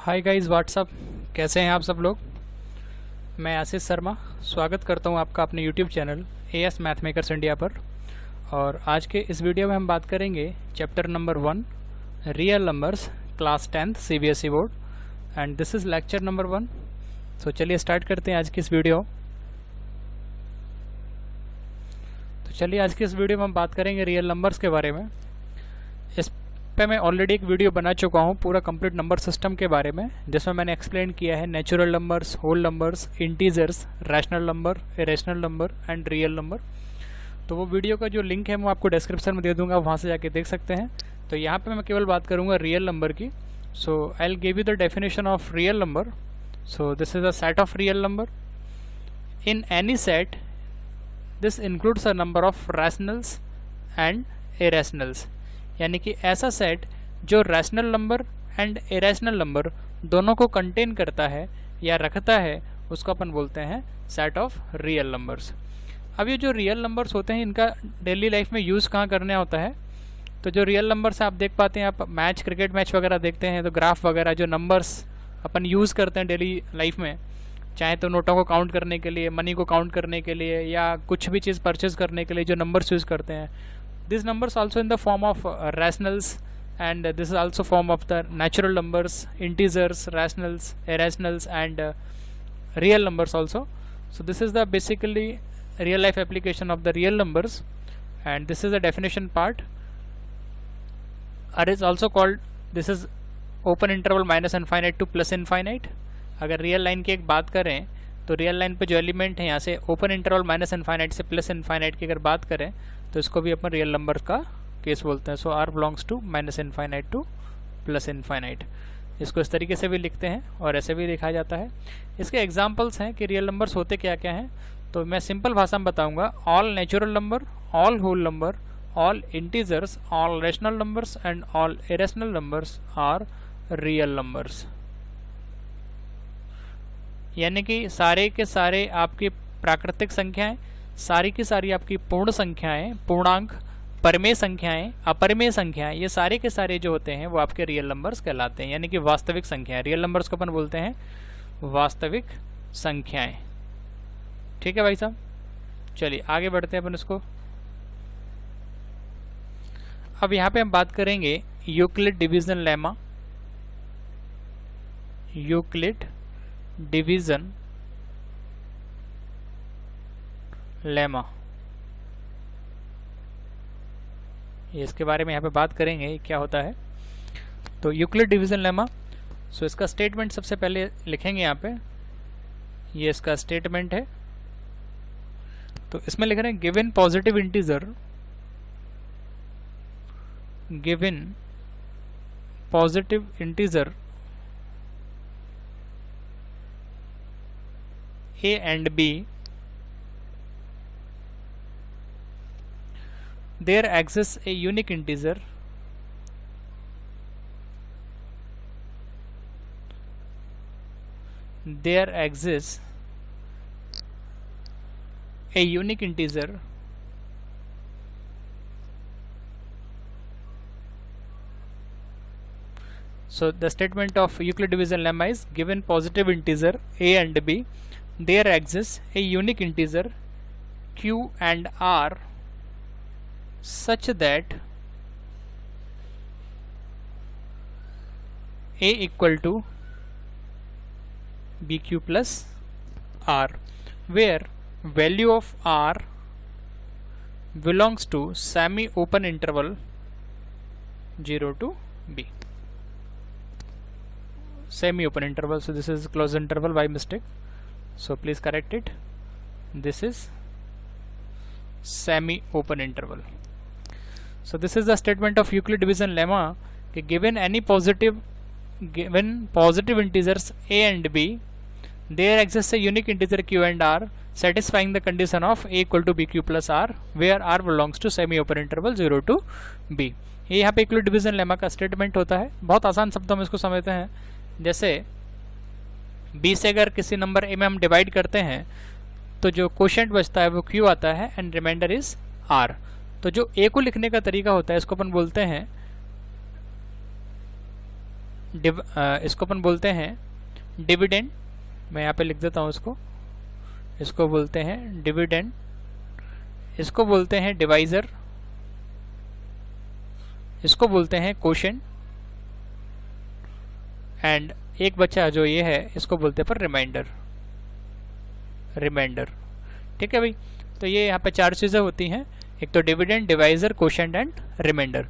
Hi guys what's up, कैसे हैं आप सब लोग। मैं आशीष शर्मा स्वागत करता हूं आपका अपने YouTube channel as math makers India पर। और आज के इस वीडियो में हम बात करेंगे chapter number 1 real numbers class 10th CBSE board and this is lecture number 1। तो चलिए स्टार्ट करते हैं आज की इस वीडियो। तो चलिए आज की इस वीडियो में हम बात करेंगे रियल नंबर्स के बारे में। इस पे मैं ऑलरेडी एक वीडियो बना चुका हूँ पूरा कंप्लीट नंबर सिस्टम के बारे में, जिसमें मैंने एक्सप्लेन किया है natural numbers, whole numbers, integers, rational number, irrational number and real number. तो वो वीडियो का जो लिंक है मैं आपको डिस्क्रिप्शन में दे दूंगा, वहाँ से जाके देख सकते हैं। तो यहाँ पे मैं केवल बात करूँगा रियल नंबर की। So I will give you the definition of real number. So this is a set of real number. In any set this includes a number of rationals and irrationals, यानी कि ऐसा सेट जो rational number and irrational number दोनों को contain करता है या रखता है, उसको अपन बोलते हैं सेट ऑफ रियल नंबर्स। अब ये जो रियल नंबर्स होते हैं इनका डेली लाइफ में यूज़ कहाँ करना होता है। तो जो रियल नंबर्स आप देख पाते हैं, आप मैच, क्रिकेट मैच वगैरह देखते हैं तो ग्राफ वगैरह जो नंबर्स अपन यूज़ करते हैं डेली लाइफ में, चाहे तो नोटों को काउंट करने के लिए, मनी को काउंट करने के लिए, या कुछ भी चीज़ परचेज करने के लिए जो नंबर्स यूज़ करते हैं, these numbers also in the form of rationals, and this is also form of the natural numbers, integers, rationals, irrationals and real numbers also. So this is the basically real life application of the real numbers, and this is the definition part. It is also called, this is open interval minus infinite to plus infinite. अगर real line की एक बात करें तो real line पे जो element है यहाँ से ओपन इंटरवल माइनस इनफाइनाइट से प्लस इनफाइनाइट की अगर बात करें तो इसको भी अपन रियल नंबर का केस बोलते हैं। So R belongs to minus infinite to plus infinite. इसको इस तरीके से भी लिखते हैं और ऐसे भी लिखा जाता है। इसके एग्जांपल्स हैं कि रियल नंबर्स होते क्या क्या हैं। तो मैं सिंपल भाषा में बताऊंगा, all natural number, all whole number, all integers, all rational numbers and all irrational numbers are real numbers. यानी कि सारे के सारे आपकी प्राकृतिक संख्याएं, सारी की सारी आपकी पूर्ण संख्याएं, पूर्णांक, परमेय संख्याएं, अपरमेय संख्याएं, ये सारे के सारे जो होते हैं वो आपके रियल नंबर्स कहलाते हैं, यानी कि वास्तविक संख्याएं। रियल नंबर्स को अपन बोलते हैं वास्तविक संख्याएं। ठीक है भाई साहब, चलिए आगे बढ़ते हैं अपन इसको। अब यहाँ पे हम बात करेंगे Euclid division lemma. Euclid division lemma, ये इसके बारे में यहाँ पे बात करेंगे क्या होता है। तो यूक्लिड डिवीजन लेमा, सो इसका स्टेटमेंट सबसे पहले लिखेंगे यहाँ पे। ये इसका स्टेटमेंट है। तो इसमें लिख रहे हैं given positive integer, given positive integer A and B, there exists a unique integer there exists a unique integer so the statement of Euclid division lemma is given positive integer A and B, there exists a unique integer Q and R such that A equal to BQ plus R, where value of R belongs to semi open interval 0 to B. Semi open interval, so this is closed interval by mistake, so please correct it. This is semi open interval. So this is the statement of Euclid division lemma कि given positive integers A and B, there exists a unique integer Q and R satisfying the condition of A equal to BQ plus R, where R belongs to semi open interval 0 to B. ये यहाँ पे Euclid division lemma का statement होता है। बहुत आसान शब्दों में इसको समझते हैं। जैसे B से अगर किसी नंबर A में हम डिवाइड करते हैं तो जो क्वोशिएंट बचता है वो Q आता है एंड रिमाइंडर इज R। तो जो A को लिखने का तरीका होता है इसको अपन बोलते हैं इसको अपन बोलते हैं डिविडेंड। मैं यहाँ पे लिख देता हूँ इसको बोलते हैं डिविडेंड, इसको बोलते हैं डिवाइजर, इसको बोलते हैं कोशेंट, एंड एक बच्चा जो ये है इसको बोलते हैं पर रिमाइंडर। ठीक है भाई, तो ये यहाँ पे 4 चीज़ें होती हैं, एक तो dividend, divisor, quotient and remainder.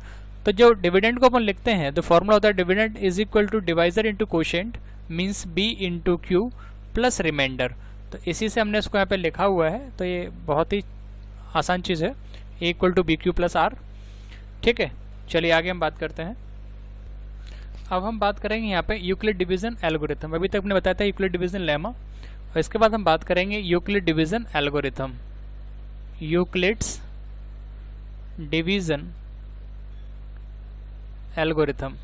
तो जो डिविडेंड को अपन लिखते हैं तो फॉर्मूला होता है dividend is equal to divisor into quotient means B into Q plus remainder. तो इसी से हमने इसको यहाँ पे लिखा हुआ है, तो ये बहुत ही आसान चीज़ है, A equal to B Q plus R. ठीक है, चलिए आगे हम बात करते हैं। अब हम बात करेंगे यहाँ पे यूक्लिड डिवीजन एल्गोरिथम। अभी तक हमने बताया था यूक्लिड डिवीजन लेमा, और इसके बाद हम बात करेंगे Euclid division algorithm. Euclid's division algorithm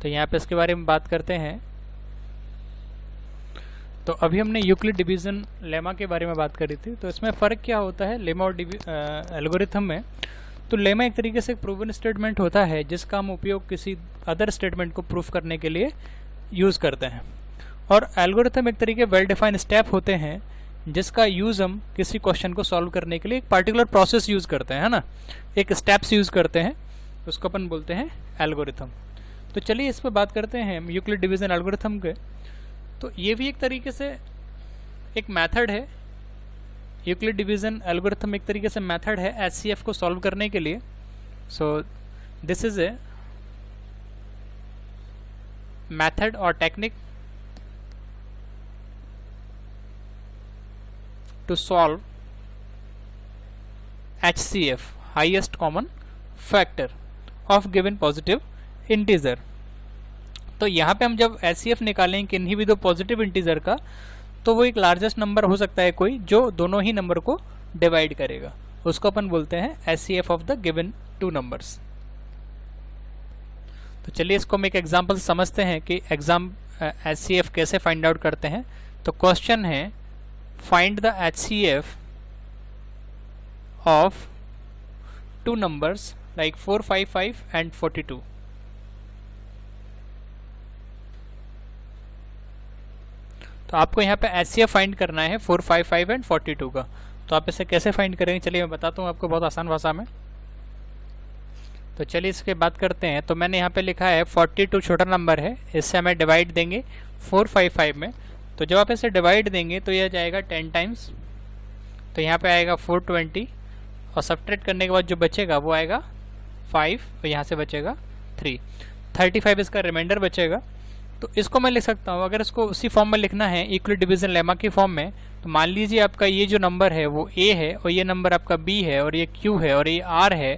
तो यहाँ पे इसके बारे में बात करते हैं। तो अभी हमने यूक्लिड डिवीजन लेमा के बारे में बात करी थी, तो इसमें फ़र्क क्या होता है लेमा और एल्गोरिथम में। तो लेमा एक तरीके से एक प्रूवन स्टेटमेंट होता है जिसका हम उपयोग किसी अदर स्टेटमेंट को प्रूफ करने के लिए यूज़ करते हैं, और एल्गोरिथम एक तरीके वेल डिफाइंड स्टेप होते हैं जिसका यूज़ हम किसी क्वेश्चन को सॉल्व करने के लिए एक पार्टिकुलर प्रोसेस यूज़ करते हैं, है ना, एक स्टेप्स यूज़ करते हैं, उसको अपन बोलते हैं एल्गोरिथम। तो चलिए इस पर बात करते हैं यूक्लिड डिवीजन एल्गोरिथम के। तो ये भी एक तरीके से एक मेथड है, यूक्लिड डिवीजन एल्गोरिथम एक तरीके से मेथड है एचसीएफ को सॉल्व करने के लिए। सो दिस इज ए मेथड और technique to solve HCF, highest common factor of given positive integer। तो यहाँ पे हम जब HCF निकालेंगे किन्हीं भी दो पॉजिटिव इंटीजर का, तो वो एक लार्जेस्ट नंबर हो सकता है कोई जो दोनों ही नंबर को डिवाइड करेगा, उसको अपन बोलते हैं HCF of the given 2 numbers. तो चलिए इसको हम एक एग्जाम्पल समझते हैं कि HCF कैसे फाइंड आउट करते हैं। तो क्वेश्चन है find the HCF of 2 numbers like 455 and 42। तो आपको यहाँ पे HCF फाइंड करना है 455 एंड 42 का। तो आप इसे कैसे फाइंड करेंगे, चलिए मैं बताता हूँ आपको बहुत आसान भाषा में। तो चलिए इसके बात करते हैं। तो मैंने यहाँ पे लिखा है 42 छोटा नंबर है, इससे हमें डिवाइड देंगे 455 में। तो जब आप इसे डिवाइड देंगे तो यह जाएगा 10 टाइम्स, तो यहाँ पे आएगा 420, और सब्ट्रैक्ट करने के बाद जो बचेगा वो आएगा 5, और यहाँ से बचेगा 3, 35 इसका रिमाइंडर बचेगा। तो इसको मैं लिख सकता हूँ, अगर इसको उसी फॉर्म में लिखना है यूक्लिड डिवीजन लेमा की फॉर्म में, तो मान लीजिए आपका ये जो नंबर है वो A है, और ये नंबर आपका B है, और ये Q है, और ये R है।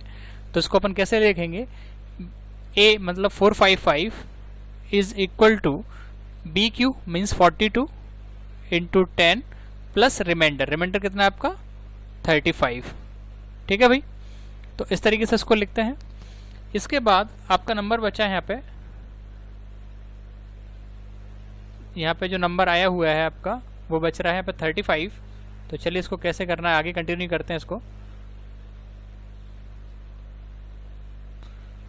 तो इसको अपन कैसे लिखेंगे, A मतलब 455 is equal to BQ means 42 into 10 plus remainder कितना है आपका 35। ठीक है भाई, तो इस तरीके से इसको लिखते हैं। इसके बाद आपका नंबर बचा है यहाँ पे जो नंबर आया हुआ है आपका वो बच रहा है यहाँ पे 35। तो चलिए इसको कैसे करना है आगे कंटिन्यू करते हैं इसको।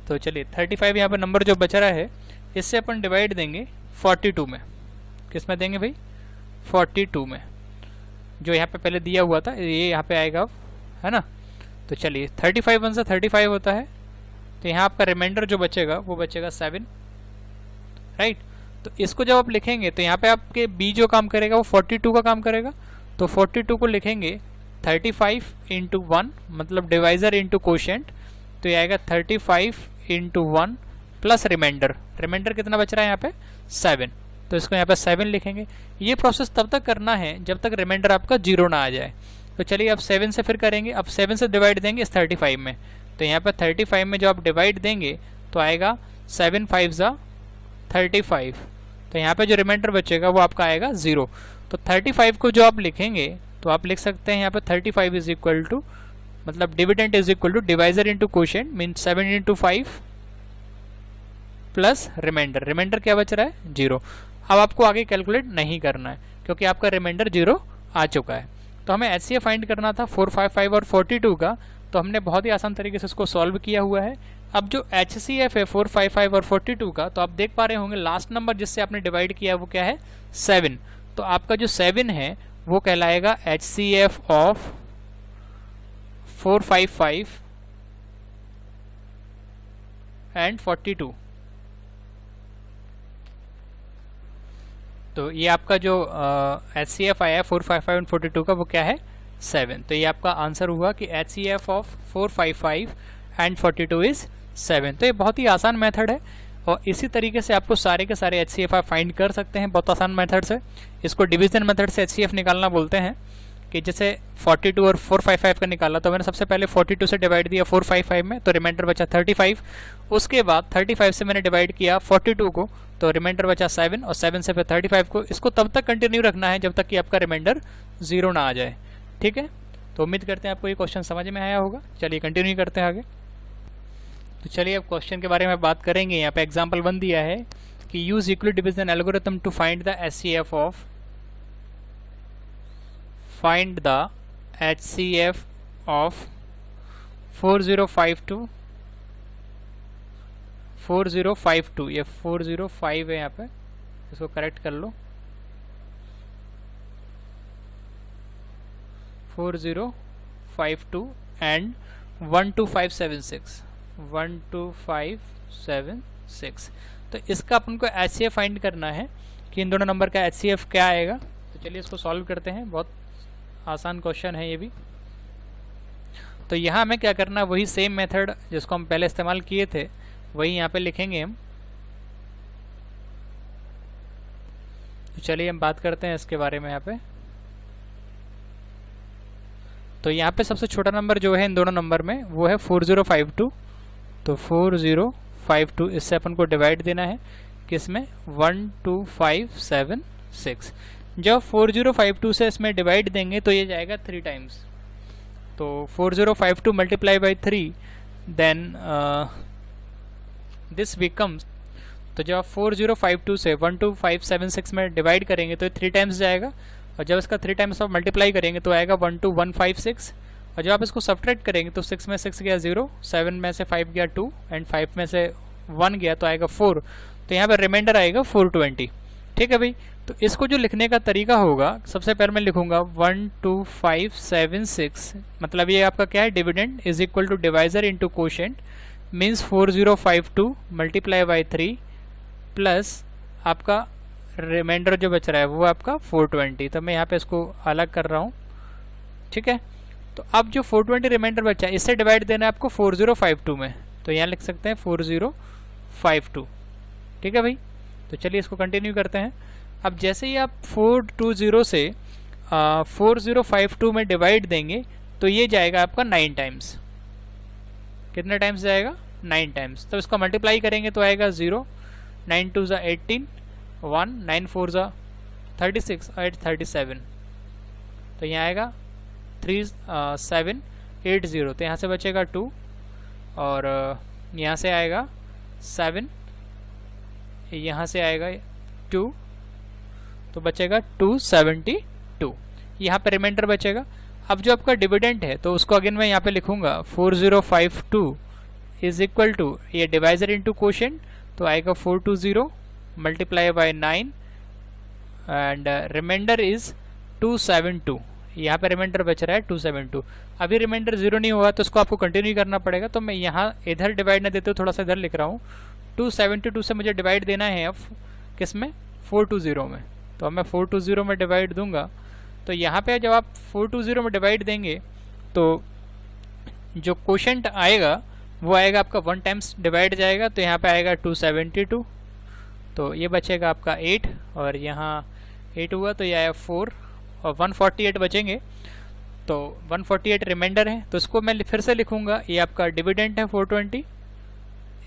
तो चलिए 35 यहाँ पे नंबर जो बच रहा है इससे अपन डिवाइड देंगे 42 में। किस में देंगे भाई 42 में, जो यहाँ पे पहले दिया हुआ था ये यहाँ पे आएगा अब, है ना। तो चलिए 35 1 से 35 होता है, तो यहाँ आपका रिमाइंडर जो बचेगा वो बचेगा 7, राइट। तो इसको जब आप लिखेंगे तो यहाँ पे आपके B जो काम करेगा वो 42 का काम करेगा। तो 42 को लिखेंगे 35 इंटू 1 मतलब डिवाइजर इंटू कोशेंट, तो ये आएगा 35 इंटू 1 प्लस रिमाइंडर कितना बच रहा है यहाँ पे 7। तो इसको यहाँ पे 7 लिखेंगे। ये प्रोसेस तब तक करना है जब तक रिमाइंडर आपका 0 ना आ जाए। तो चलिए अब 7 से फिर करेंगे, अब 7 से डिवाइड देंगे इस 35 में। तो यहाँ पे 35 में जो आप डिवाइड देंगे तो आएगा 7 5 ज़ा 35। तो यहाँ पे जो रिमाइंडर बचेगा वो आपका आएगा 0। तो 35 को जो आप लिखेंगे तो आप लिख सकते हैं यहाँ पे 35 इज इक्वल टू मतलब dividend is equal to divisor into quotient mean 7 into 5 plus remainder क्या बच रहा है 0। अब आपको आगे कैलकुलेट नहीं करना है क्योंकि आपका रिमाइंडर 0 आ चुका है। तो हमें HCF फाइंड करना था 455 और 42 का। तो तो हमने बहुत ही आसान तरीके से इसको सॉल्व किया हुआ है। अब जो HCF है 455 और 42 का, तो आप देख पा रहे होंगे लास्ट नंबर जिससे आपने डिवाइड किया वो क्या है, 7। तो आपका जो 7 है वो कहलाएगा HCF ऑफ 455 एंड 42। तो ये आपका जो HCF आया है 455 एंड 42 का वो क्या है, 7। तो ये आपका आंसर हुआ कि HCF ऑफ 455 एंड 42 इज 7। तो ये बहुत ही आसान मेथड है और इसी तरीके से आपको सारे के सारे HCF आप फाइंड कर सकते हैं बहुत आसान मेथड से। इसको डिवीजन मेथड से HCF निकालना बोलते हैं कि जैसे 42 और 455 का निकाला, तो मैंने सबसे पहले 42 से डिवाइड दिया 455 में, तो रिमाइंडर बचा 35। उसके बाद 35 से मैंने डिवाइड किया 42 को, तो रिमाइंडर बचा 7, और 7 से फिर 35 को। इसको तब तक कंटिन्यू रखना है जब तक कि आपका रिमाइंडर 0 ना आ जाए। ठीक है, तो उम्मीद करते हैं आपको ये क्वेश्चन समझ में आया होगा। चलिए कंटिन्यू करते हैं आगे। तो चलिए अब क्वेश्चन के बारे में बात करेंगे। यहाँ पे एग्जाम्पल 1 दिया है कि use Euclid division algorithm to find the HCF of 4052 ये 405 है, यहाँ पे इसको करेक्ट कर लो, 4052 एंड 12576। तो इसका अपन को HCF फाइंड करना है कि इन दोनों नंबर का HCF क्या आएगा। तो चलिए इसको सॉल्व करते हैं, बहुत आसान क्वेश्चन है ये भी। तो यहाँ हमें क्या करना है, वही सेम मेथड जिसको हम पहले इस्तेमाल किए थे वही यहाँ पे लिखेंगे हम। तो चलिए हम बात करते हैं इसके बारे में यहाँ पे। तो यहाँ पे सबसे छोटा नंबर जो है इन दोनों नंबर में वो है 4052। तो 4052 इससे अपन को डिवाइड देना है किसमें, 12576। जब 4052 से इसमें डिवाइड देंगे तो ये जाएगा 3 टाइम्स। तो 4052 multiply by 3 then this becomes, तो जब आप 4052 से 12576 में डिवाइड करेंगे तो 3 टाइम्स जाएगा, और जब इसका 3 टाइम्स आप मल्टीप्लाई करेंगे तो आएगा 12156। और जब आप इसको सब्ट्रैक्ट करेंगे तो 6 में 6 गया 0, 7 में से 5 गया 2 एंड 5 में से 1 गया तो आएगा 4। तो यहाँ पर रिमाइंडर आएगा 420। ठीक है भाई, तो इसको जो लिखने का तरीका होगा, सबसे पहले मैं लिखूंगा 12576, मतलब ये आपका क्या है, dividend is equal to divisor into quotient, means 4052 multiply by 3 plus आपका रिमाइंडर जो बच रहा है वो आपका 420। तो मैं यहाँ पे इसको अलग कर रहा हूँ। ठीक है, तो अब जो 420 रिमाइंडर बचा है इससे डिवाइड देना है आपको 4052 में, तो यहाँ लिख सकते हैं 4052। ठीक है भाई, तो चलिए इसको कंटिन्यू करते हैं। अब जैसे ही आप 420 से 4052 में डिवाइड देंगे तो ये जाएगा आपका 9 टाइम्स। कितने टाइम्स जाएगा, 9 टाइम्स। तो इसको मल्टीप्लाई करेंगे तो आएगा 0, 9 2 ज़ा 18, 1, 9 4 ज़ा 36, 8 37। तो यहाँ आएगा 3780। तो यहाँ से बचेगा 2 और यहाँ से आएगा 7, यहाँ से आएगा 2, तो बचेगा 272। यहाँ पे रिमाइंडर बचेगा। अब जो आपका डिविडेंड है तो उसको अगेन मैं यहाँ पे लिखूंगा 4052 इज इक्वल टू, ये डिवाइजर इंटू कोशेंट, तो आएगा 420 multiply by 9 and remainder is 272। यहाँ पे रिमाइंडर बच रहा है 272। अभी रिमाइंडर 0 नहीं हुआ तो इसको आपको कंटिन्यू करना पड़ेगा। तो मैं यहाँ इधर डिवाइड न देते हुए थोड़ा सा इधर लिख रहा हूँ। 272 से मुझे डिवाइड देना है अब किस में, 420 में। तो अब मैं 420 में डिवाइड दूंगा। तो यहाँ पे जब आप 420 में डिवाइड देंगे तो जो कोशेंट आएगा वो आएगा आपका 1 टाइम्स डिवाइड जाएगा, तो यहाँ पे आएगा 272। तो ये बचेगा आपका 8 और यहाँ 8 हुआ तो ये आया 4 और 148 बचेंगे। तो 148 रिमाइंडर है, तो इसको मैं फिर से लिखूंगा। ये आपका डिविडेंड है 420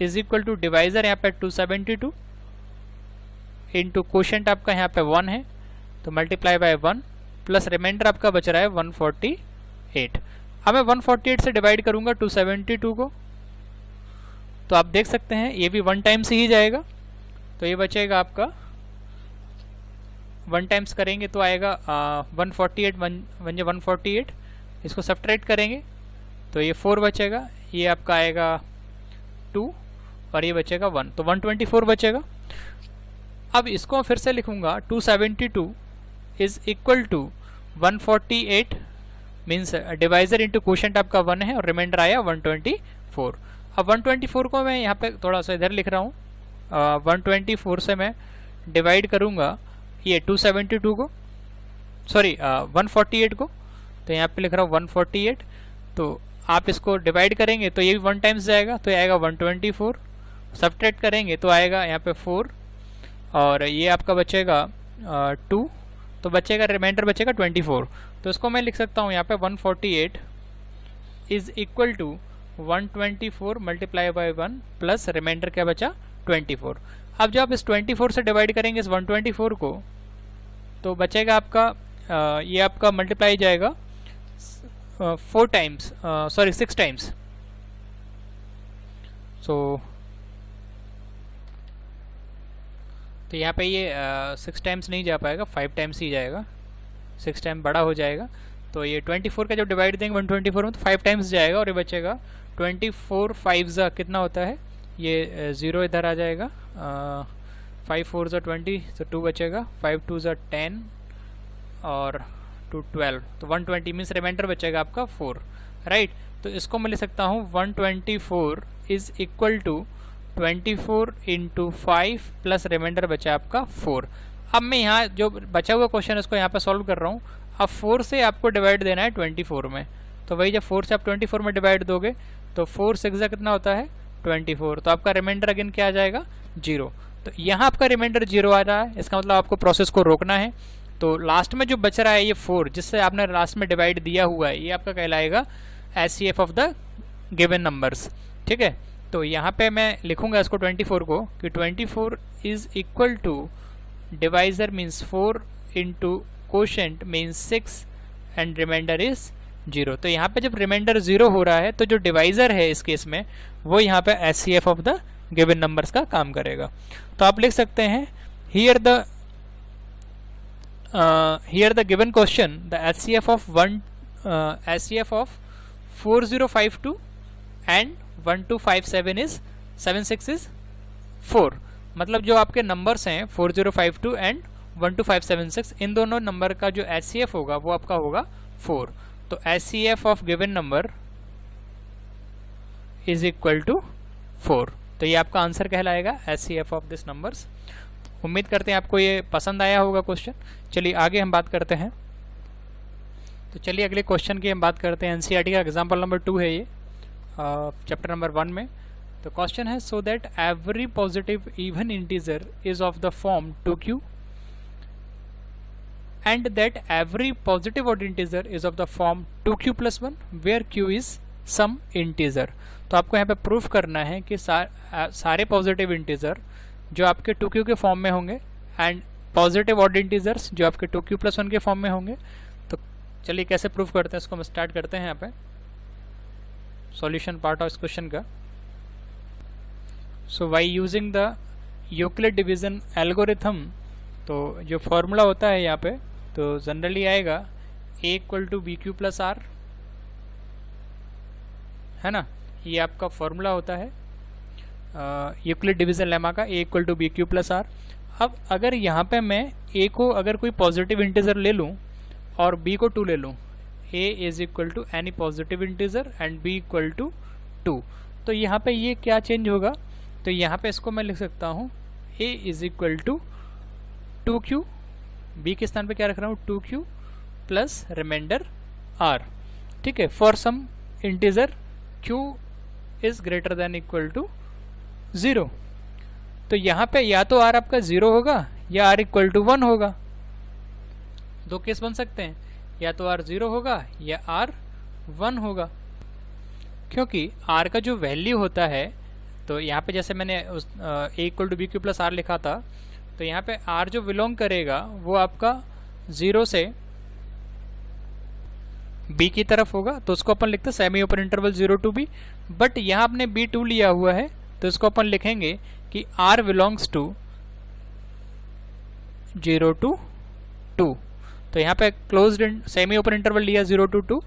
इज इक्वल टू डिवाइजर यहाँ पे 272 इंटू कोशेंट आपका यहाँ पे 1 है, तो मल्टीप्लाई बाय 1 प्लस रिमाइंडर आपका बच रहा है 148। अब मैं 148 से डिवाइड करूंगा 272 को, तो आप देख सकते हैं ये भी 1 टाइम से ही जाएगा। तो ये बचेगा आपका 1 टाइम्स करेंगे तो आएगा 148, 148। इसको सब्ट्रैक्ट करेंगे तो ये 4 बचेगा, ये आपका आएगा 2 और ये बचेगा 1, तो 124 बचेगा। अब इसको फिर से लिखूंगा 272 is equal to 148 means divisor into quotient आपका 1 है और रिमाइंडर आया 124। अब 124 को मैं यहाँ पे थोड़ा सा इधर लिख रहा हूँ, 124 से मैं डिवाइड करूँगा ये 272 को, सॉरी 148 को, तो यहाँ पे लिख रहा हूँ 148। तो आप इसको डिवाइड करेंगे तो ये भी 1 टाइम्स जाएगा, तो ये आएगा 124। सब्ट्रैक्ट करेंगे तो आएगा यहाँ पे 4 और ये आपका बचेगा 2, तो बचेगा रिमाइंडर बचेगा 24। तो इसको मैं लिख सकता हूँ यहाँ पे 148 is equal to 124 multiply by 1 plus remainder क्या बचा 24। अब जब आप इस 24 से डिवाइड करेंगे इस 124 को तो बचेगा आपका ये आपका मल्टीप्लाई जाएगा 4 टाइम्स, सॉरी 6 टाइम्स। तो यहाँ पे ये 6 टाइम्स नहीं जा पाएगा, 5 टाइम्स ही जाएगा, 6 टाइम बड़ा हो जाएगा। तो ये 24 का जब डिवाइड देंगे 124 में तो 5 टाइम्स जाएगा और ये बचेगा 24 5 कितना होता है, ये 0 इधर आ जाएगा, 5 4 20, तो 2 बचेगा, 5 2 10 और 2 12, तो 120 मीन्स रिमाइंडर बचेगा आपका 4, राइट। तो इसको मैं लिख सकता हूँ 124 is equal to 24 into 5 plus remainder बचा आपका 4। अब मैं यहाँ जो बचा हुआ क्वेश्चन है उसको यहाँ पे सॉल्व कर रहा हूँ। अब 4 से आपको डिवाइड देना है 24 में, तो वही जब 4 से आप 24 में डिवाइड दोगे तो 4 6 कितना होता है 24, तो आपका रिमाइंडर अगेन क्या आ जाएगा 0। तो यहाँ आपका रिमाइंडर 0 आ रहा है, इसका मतलब आपको प्रोसेस को रोकना है। तो लास्ट में जो बच रहा है ये 4 जिससे आपने लास्ट में डिवाइड दिया हुआ है ये आपका कहलाएगा HCF of the given numbers, ठीक है। तो यहाँ पे मैं लिखूंगा इसको 24 को कि 24 is equal to divisor means 4 into quotient means 6 and remainder is 0। तो यहाँ पे जब रिमाइंडर 0 हो रहा है तो जो डिवाइजर है इस केस में वो यहाँ पे HCF of the given numbers का काम करेगा। तो आप लिख सकते हैं here the given question the HCF of 4052 and 1257 is 76 is 4। मतलब जो आपके नंबर्स हैं 4052 एंड 12576 इन दोनों नंबर का जो HCF होगा वो आपका होगा 4। तो HCF of given number is equal to 4। तो ये आपका आंसर कहलाएगा HCF ऑफ दिस नंबर्स। उम्मीद करते हैं आपको ये पसंद आया होगा क्वेश्चन। चलिए आगे हम बात करते हैं। तो चलिए अगले क्वेश्चन की हम बात करते हैं। NCERT का एग्जाम्पल नंबर 2 है ये चैप्टर नंबर 1 में। तो क्वेश्चन है so that every positive even integer is of the form 2q and that every positive odd integer is of the form 2q + 1 where q is some integer. तो आपको यहाँ पे proof करना है कि सारे पॉजिटिव इंटीजर जो आपके 2q के फॉर्म में होंगे एंड पॉजिटिव ऑड इंटीजर्स जो आपके 2q + 1 के फॉर्म में होंगे। तो चलिए कैसे प्रूफ करते हैं इसको हम स्टार्ट करते हैं यहाँ पे सॉल्यूशन पार्ट ऑफ इस क्वेश्चन का। So by using the Euclid division algorithm, तो जो फॉर्मूला होता है यहाँ पे तो जनरली आएगा a = bq + r, है ना, ये आपका फॉर्मूला होता है यूक्लिड डिवीजन लेमा का a = bq + r। अब अगर यहाँ पे मैं a को अगर कोई पॉजिटिव इंटीजर ले लूँ और b को 2 ले लूँ, a is equal to any positive integer and b equal to 2, तो यहाँ पे ये क्या चेंज होगा, तो यहाँ पे इसको मैं लिख सकता हूँ a is equal to 2q, b के स्थान पे क्या रख रहा हूँ 2q प्लस रिमाइंडर r, ठीक है, for some integer q is greater than equal to 0। तो यहाँ पे या तो r आपका 0 होगा या r इक्वल टू 1 होगा। दो केस बन सकते हैं, या तो r 0 होगा या r 1 होगा, क्योंकि r का जो वैल्यू होता है, तो यहाँ पे जैसे मैंने उस a = bq + r लिखा था, तो यहाँ पे r जो बिलोंग करेगा वो आपका 0 से b की तरफ होगा, तो उसको अपन लिखते हैं semi open interval 0 to b। But यहाँ आपने b2 लिया हुआ है तो इसको अपन लिखेंगे कि r बिलोंग्स टू 0 to 2। तो यहाँ पे क्लोज्ड सेमी ओपन इंटरवल लिया 0 to 2,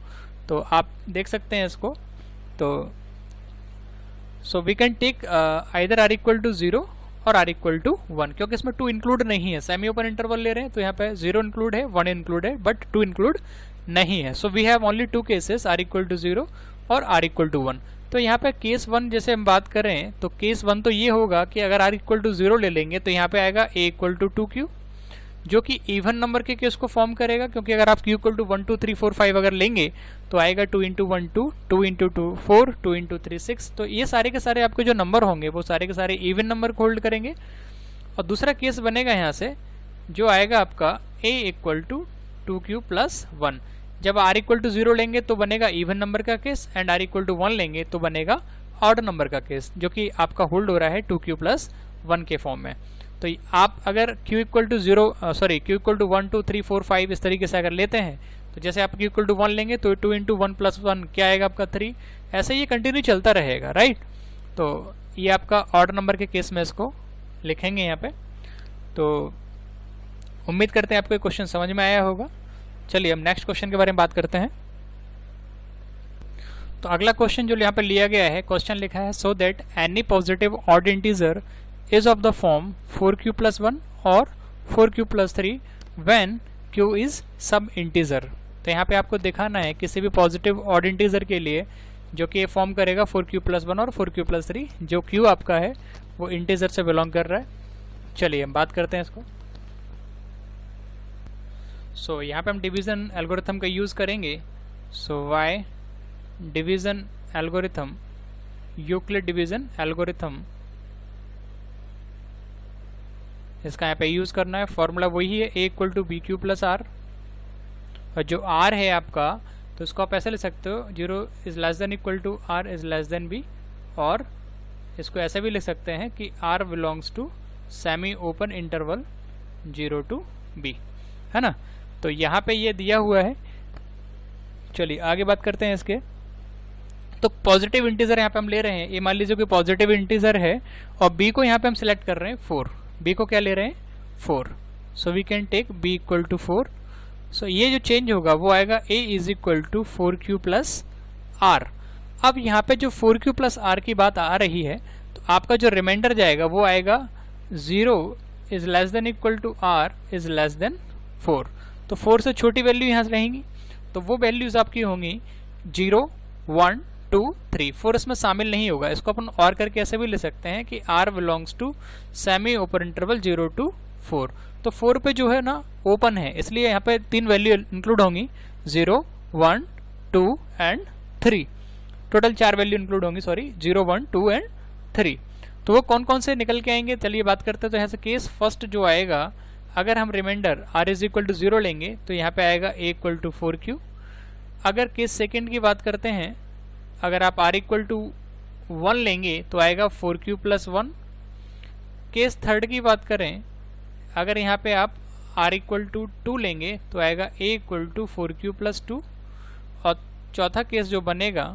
तो आप देख सकते हैं इसको तो so we can take either R equal to 0 और आर इक्वल टू 1, क्योंकि इसमें 2 इंक्लूड नहीं है, सेमी ओपन इंटरवल ले रहे हैं तो यहाँ पे 0 इंक्लूड है, 1 इंक्लूड है, बट 2 इंक्लूड नहीं है। So we have only 2 cases, R equal to 0 और आर इक्वल टू 1। तो यहाँ पे केस 1 जैसे हम बात करें तो केस 1 तो ये होगा कि अगर आर इक्वल टू 0 ले लेंगे तो यहाँ पे आएगा ए इक्वल टू 2q, जो कि इवन नंबर के केस को फॉर्म करेगा, क्योंकि अगर आप q इक्वल टू 1 2 3 4 5 अगर लेंगे तो आएगा 2 इंटू 1 2, 2 इंटू 2 4, 2 इंटू 3 6। तो ये सारे के सारे आपके जो नंबर होंगे वो सारे के सारे इवन नंबर को होल्ड करेंगे। और दूसरा केस बनेगा यहाँ से जो आएगा आपका a equal to 2q plus 1। जब r इक्वल टू 0 लेंगे तो बनेगा इवन नंबर का case, and r equal to 1 लेंगे तो बनेगा ऑड नंबर का केस, जो कि आपका होल्ड हो रहा है 2q प्लस 1 के फॉर्म में। तो आप अगर q इक्वल टू 1 2 3 4 5 इस तरीके से अगर लेते हैं तो जैसे आप q इक्वल टू 1 लेंगे तो 2 इंटू 1 प्लस 1 क्या आएगा आपका 3, ऐसे ये कंटिन्यू चलता रहेगा, राइट। तो ये आपका ऑड नंबर के केस में इसको लिखेंगे यहाँ पे। तो उम्मीद करते हैं आपको क्वेश्चन समझ में आया होगा। चलिए हम नेक्स्ट क्वेश्चन के बारे में बात करते हैं। तो अगला क्वेश्चन जो यहाँ पे लिया गया है, क्वेश्चन लिखा है so that any positive odd integer is of the form 4q plus 1 और 4q plus 3 when q is सब इंटीजर। तो यहाँ पे आपको दिखाना है किसी भी पॉजिटिव ऑड इंटीजर के लिए जो कि ये फॉर्म करेगा 4q प्लस 1 और 4q प्लस 3, जो q आपका है वो इंटीजर से बिलोंग कर रहा है। चलिए हम बात करते हैं इसको। सो यहाँ पे हम डिवीज़न एल्गोरिथम का यूज़ करेंगे। सो y division algorithm, Euclid division algorithm, इसका यहाँ पे यूज़ करना है। फॉर्मूला वही है a equal to B Q plus R, और जो r है आपका तो इसको आप ऐसे ले सकते हो 0 is less than equal to r is less than b, और इसको ऐसे भी लिख सकते हैं कि r belongs to semi open interval 0 to b, है ना। तो यहाँ पे ये दिया हुआ है। चलिए आगे बात करते हैं इसके। तो पॉजिटिव इंटीजर यहाँ पे हम ले रहे हैं, ये मान लीजिए कि पॉजिटिव इंटीजर है और b को यहाँ पे हम सिलेक्ट कर रहे हैं 4, b को क्या ले रहे हैं 4। So we can take b equal to 4। So ये जो चेंज होगा वो आएगा a is equal to 4q plus R. अब यहाँ पे जो 4q प्लस आर की बात आ रही है तो आपका जो रिमाइंडर जाएगा वो आएगा 0 is less than equal to R is less than 4। तो 4 से छोटी वैल्यू यहाँ से रहेंगी, तो वो वैल्यूज आपकी होंगी 0 1 2 3। 4 इसमें शामिल नहीं होगा, इसको अपन और करके ऐसे भी ले सकते हैं कि r belongs to semi open interval 0 to 4। तो 4 पे जो है ना ओपन है, इसलिए यहाँ पे 3 वैल्यू इंक्लूड होंगी 0 1 2 एंड 3। टोटल 4 वैल्यू इंक्लूड होंगी, सॉरी 0 1 2 एंड 3। तो वो कौन कौन से निकल के आएंगे, चलिए बात करते हैं। तो यहाँ से केस फर्स्ट जो आएगा, अगर हम remainder r is equal to 0 लेंगे तो यहाँ पे आएगा a इक्वल टू 4q। अगर केस सेकेंड की बात करते हैं, अगर आप r इक्वल टू 1 लेंगे तो आएगा 4q प्लस 1। केस थर्ड की बात करें, अगर यहाँ पे आप r इक्वल टू 2 लेंगे तो आएगा a equal to 4q plus 2। और चौथा केस जो बनेगा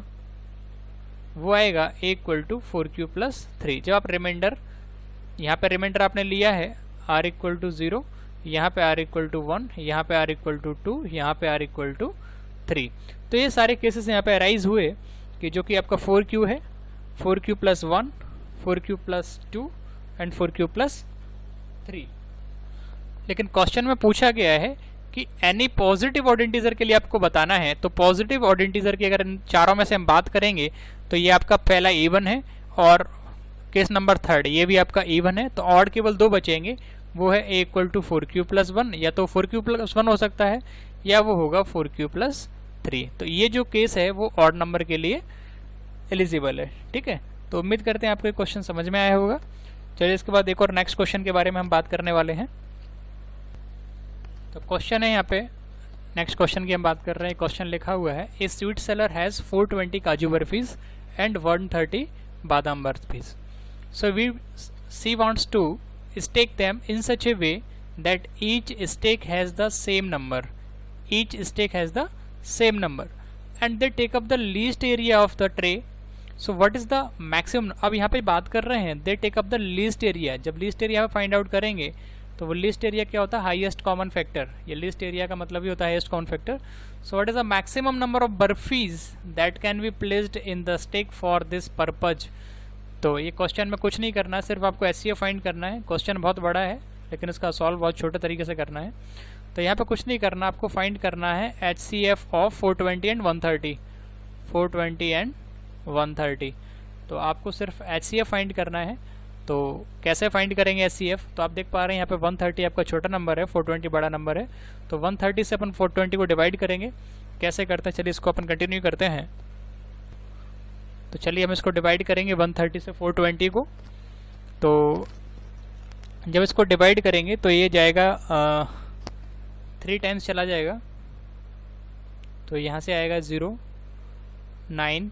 वो आएगा a equal to 4q plus 3। जब आप रिमाइंडर, यहाँ पे रिमाइंडर आपने लिया है r इक्वल टू 0, यहाँ पे r इक्वल टू 1, यहाँ पे r इक्वल टू 2, यहाँ पे r इक्वल टू 3। तो ये सारे केसेस यहाँ पे अराइज हुए कि जो कि आपका 4q है, 4q plus 1, 4q plus 2 and 4q plus 3। लेकिन क्वेश्चन में पूछा गया है कि एनी पॉजिटिव ऑड इंटीजर के लिए आपको बताना है। तो पॉजिटिव ऑड इंटीजर की अगर इन चारों में से हम बात करेंगे तो ये आपका पहला इवन है, और केस नंबर थर्ड ये भी आपका इवन है। तो ऑड केवल 2 बचेंगे, वो है a equal to 4q plus 1, या तो 4q प्लस 1 हो सकता है या वो होगा 4q प्लस 3। तो ये जो केस है वो ऑड नंबर के लिए एलिजिबल है, ठीक है। तो उम्मीद करते हैं आपको क्वेश्चन समझ में आया होगा। चलिए इसके बाद एक और नेक्स्ट क्वेश्चन के बारे में हम बात करने वाले हैं। तो क्वेश्चन है यहाँ पे, नेक्स्ट क्वेश्चन की हम बात कर रहे हैं। क्वेश्चन लिखा हुआ है ए स्वीट सेलर हैज़ 420 काजू बर्फीज एंड 130 बादाम barfis. So she wants to stack them in such a way that each stack has the same number, and they take up the least area of the tray. So what is the maximum? अब यहाँ पे बात कर रहे हैं they take up the least area। जब least area find out करेंगे तो वो लीस्ट एरिया क्या होता है, हाईएस्ट कॉमन फैक्टर। ये लीस्ट एरिया का मतलब ही होता है highest common factor. So what is the maximum number of barfis that can be placed in the stick for this purpose. तो ये क्वेश्चन में कुछ नहीं करना है, सिर्फ आपको HCF फाइंड करना है। क्वेश्चन बहुत बड़ा है लेकिन इसका सॉल्व बहुत छोटे तरीके से करना है। तो यहाँ पे कुछ नहीं करना, आपको फाइंड करना है HCF ऑफ 420 एंड 130, 420 एंड 130। तो आपको सिर्फ HCF फाइंड करना है। तो कैसे फाइंड करेंगे HCF, तो आप देख पा रहे हैं यहाँ पे 130 आपका छोटा नंबर है, 420 बड़ा नंबर है। तो 130 से अपन 420 को डिवाइड करेंगे। कैसे करते हैं, चलिए इसको अपन कंटिन्यू करते हैं। तो चलिए हम इसको डिवाइड करेंगे 130 से 420 को। तो जब इसको डिवाइड करेंगे तो ये जाएगा 3 टाइम्स चला जाएगा। तो यहाँ से आएगा 0 9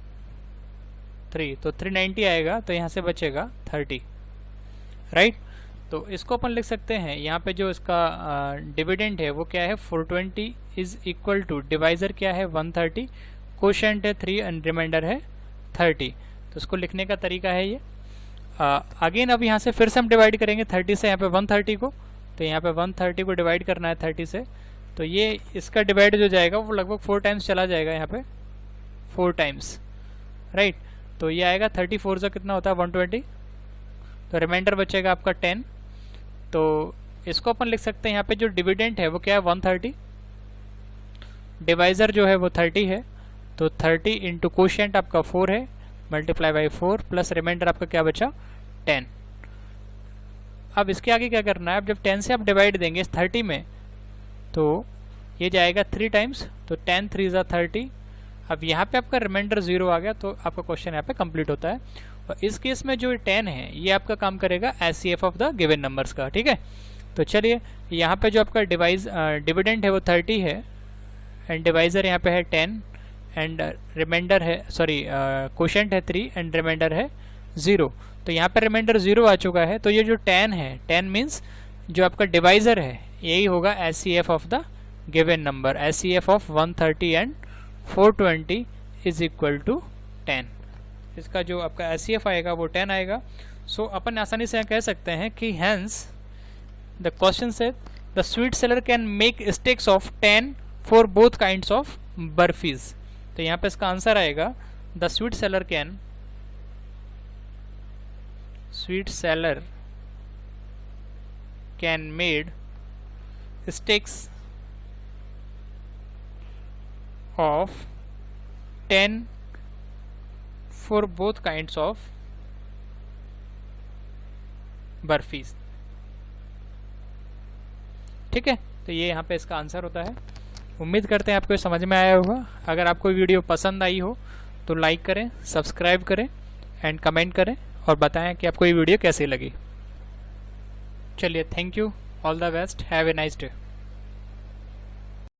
3, तो 390 आएगा। तो यहाँ से बचेगा 30, राइट। तो इसको अपन लिख सकते हैं, यहाँ पे जो इसका डिविडेंड है वो क्या है, 420 इज इक्वल टू डिवाइजर क्या है 130, कोशेंट है 3 एंड रिमाइंडर है 30। तो इसको लिखने का तरीका है ये। अगेन अब यहाँ से फिर से हम डिवाइड करेंगे 30 से यहाँ पे 130 को। तो यहाँ पे 130 को डिवाइड करना है 30 से। तो ये इसका डिवाइड जो जाएगा वो लगभग 4 टाइम्स चला जाएगा, यहाँ पे 4 टाइम्स, राइट। तो ये आएगा 34 से कितना होता है 120। तो रिमाइंडर बचेगा आपका 10। तो इसको अपन लिख सकते हैं, यहाँ पे जो डिविडेंड है वो क्या है 130, डिवाइजर जो है वो 30 है। तो 30 इंटू कोशिएंट आपका 4 है, मल्टीप्लाई बाई 4 प्लस रिमाइंडर आपका क्या बचा 10। अब इसके आगे क्या करना है, अब जब 10 से आप डिवाइड देंगे 30 में तो ये जाएगा 3 टाइम्स। तो 10 3 ज़ा 30। अब यहाँ पे आपका रिमाइंडर 0 आ गया तो आपका क्वेश्चन यहाँ पे कंप्लीट होता है। और इस केस में जो 10 है ये आपका काम करेगा HCF of the given numbers का, ठीक है। तो चलिए यहाँ पे जो आपका डिविडेंड है वो 30 है एंड डिवाइजर यहाँ पे है 10 एंड रिमाइंडर है, सॉरी कोशेंट है 3 एंड रिमाइंडर है 0। तो यहाँ पे रिमाइंडर 0 आ चुका है। तो ये जो 10 है, 10 मीन्स जो आपका डिवाइजर है यही होगा HCF of the given number. HCF of 130 and 420 is equal to 10। इसका जो आपका HCF आएगा वो 10 आएगा। सो अपन आसानी से कह सकते हैं कि hence the question say the sweet seller can make sticks of 10 for both kinds of barfis. तो यहाँ पे इसका आंसर आएगा the sweet seller can made sticks of 10 for both kinds of barfis, ठीक है। तो ये यहाँ पे इसका आंसर होता है। उम्मीद करते हैं आपको ये समझ में आया होगा। अगर आपको वीडियो पसंद आई हो तो लाइक करें, सब्सक्राइब करें एंड कमेंट करें और बताएं कि आपको ये वीडियो कैसी लगी। चलिए, thank you, all the best, have a nice day.